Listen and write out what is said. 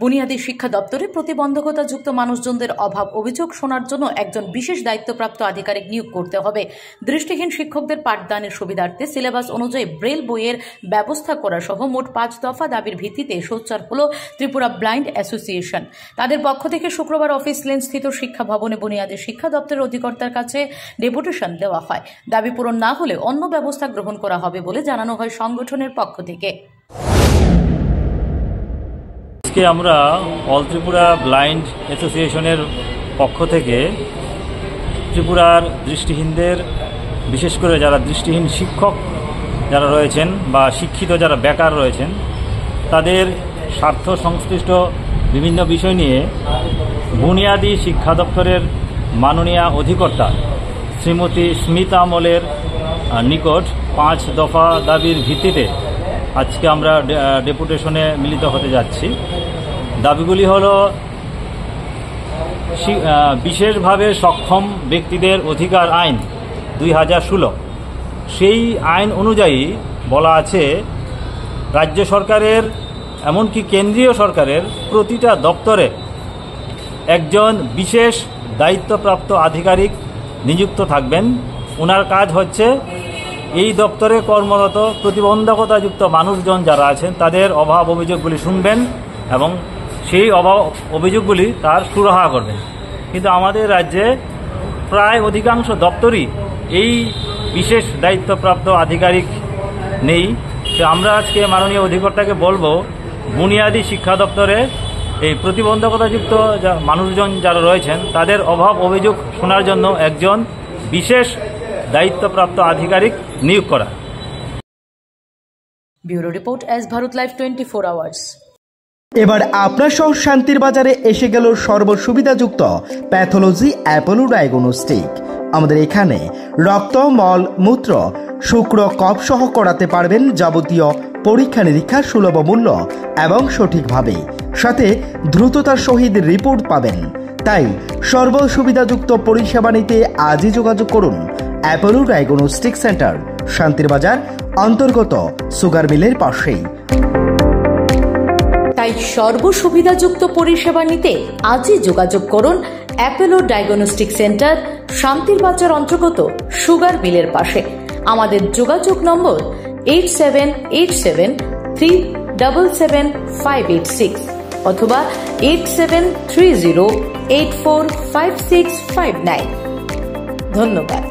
বুনিয়াদী শিক্ষা দপ্তরে প্রতিবন্ধকতাযুক্ত মানুষজনদের অভাব অভিযোগ শোনার জন্য একজন বিশেষ দায়িত্বপ্রাপ্ত আধিকারিক নিয়োগ করতে হবে। দৃষ্টিহীন শিক্ষকদের পাঠদানের সুবিধার্থে সিলেবাস অনুযায়ী ব্রেল বইয়ের ব্যবস্থা করা সহ মোট 5 দফা দাবির ভিত্তিতে সোচ্চার হল ত্রিপুরা ব্লাইন্ড অ্যাসোসিয়েশন। তাদের পক্ষ থেকে শুক্রবার অফিস লেন স্থিত শিক্ষা ভবনে বুনিয়াদী শিক্ষা দপ্তরের অধিকর্তার কাছে ডেপুটেশন দেওয়া হয়। দাবি পূরণ না হলে অন্য ব্যবস্থা গ্রহণ করা হবে বলে জানানো হয় সংগঠনের পক্ষ থেকে। আজকে আমরা অল ত্রিপুরা ব্লাইন্ড অ্যাসোসিয়েশনের পক্ষ থেকে ত্রিপুরার দৃষ্টিহীনদের, বিশেষ করে যারা দৃষ্টিহীন শিক্ষক যারা রয়েছেন বা শিক্ষিত যারা বেকার রয়েছেন, তাদের স্বার্থ সংশ্লিষ্ট বিভিন্ন বিষয় নিয়ে বুনিয়াদী শিক্ষা দপ্তরের মাননীয় অধিকর্তা শ্রীমতী স্মিতা আমলের নিকট 5 দফা দাবির ভিত্তিতে আজকে আমরা ডেপুটেশনে মিলিত হতে যাচ্ছি। দাবিগুলি হল বিশেষভাবে সক্ষম ব্যক্তিদের অধিকার আইন 2016, সেই আইন অনুযায়ী বলা আছে রাজ্য সরকারের এমনকি কেন্দ্রীয় সরকারের প্রতিটা দপ্তরে একজন বিশেষ দায়িত্বপ্রাপ্ত আধিকারিক নিযুক্ত থাকবেন। ওনার কাজ হচ্ছে এই দপ্তরে কর্মরত প্রতিবন্ধকতাযুক্ত মানুষজন যারা আছেন তাদের অভাব অভিযোগগুলি শুনবেন এবং সেই অভাব অভিযোগগুলি তার সুরাহা করবেন। কিন্তু আমাদের রাজ্যে প্রায় অধিকাংশ দপ্তরই এই বিশেষ দায়িত্বপ্রাপ্ত আধিকারিক নেই। তো আমরা আজকে মাননীয় অধিকর্তাকে বলবো, বুনিয়াদী শিক্ষা দপ্তরে এই প্রতিবন্ধকতাযুক্ত মানুষজন যারা রয়েছেন তাদের অভাব অভিযোগ শোনার জন্য একজন বিশেষ দায়িত্বপ্রাপ্ত আধিকারিক নিয়োগ করা। Bureau report S Bharat live 24 hours. এবার আপনার শহর শান্তির বাজারে এসে গেল সর্বসুবিধাযুক্ত প্যাথোলজি অ্যাপোলো ডায়াগনস্টিক। আমাদের এখানে রক্ত, মল, মূত্র, শুক্র, কফ সহ করাতে পারবেন যাবতীয় পরীক্ষা নিরীক্ষা সুলভ মূল্য এবং সঠিকভাবে, সাথে দ্রুততার সহিত রিপোর্ট পাবেন। তাই সর্বসুবিধাযুক্ত পরিষেবা নিতে আজই যোগাযোগ করুন অ্যাপোলো ডায়াগনস্টিক সেন্টার, শান্তির বাজার অন্তর্গত সুগার মিলের পাশেই। তাই সর্বসুবিধাযুক্ত পরিষেবা নিতে আজই যোগাযোগ করুন অ্যাপোলো ডায়াগনস্টিক সেন্টার, শান্তির বাজার অন্তর্গত সুগার মিলের পাশে। আমাদের যোগাযোগ নম্বর 8787377586 অথবা 8730845659। ধন্যবাদ।